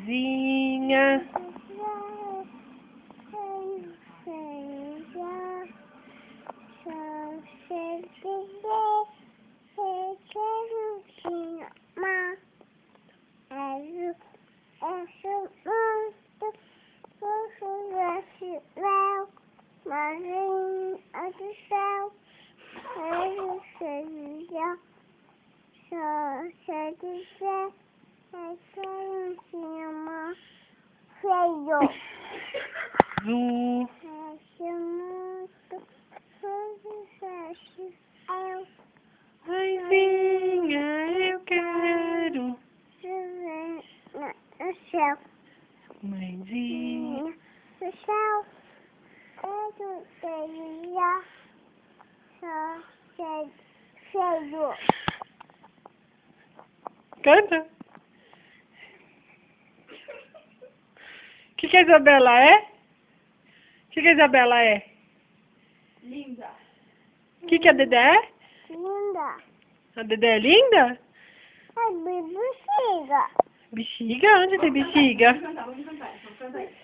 Mãezinha. Azul. Mãezinha, eu quero. Mãezinha. No céu, eu queria só cheio. Canta. O que a Isabela é? O que a Isabela é? Linda. O que a Dedé é? Linda. A Dedé é linda? É bexiga. Bexiga? Onde tem bexiga? Vamos cantar, vamos cantar. Vamos cantar.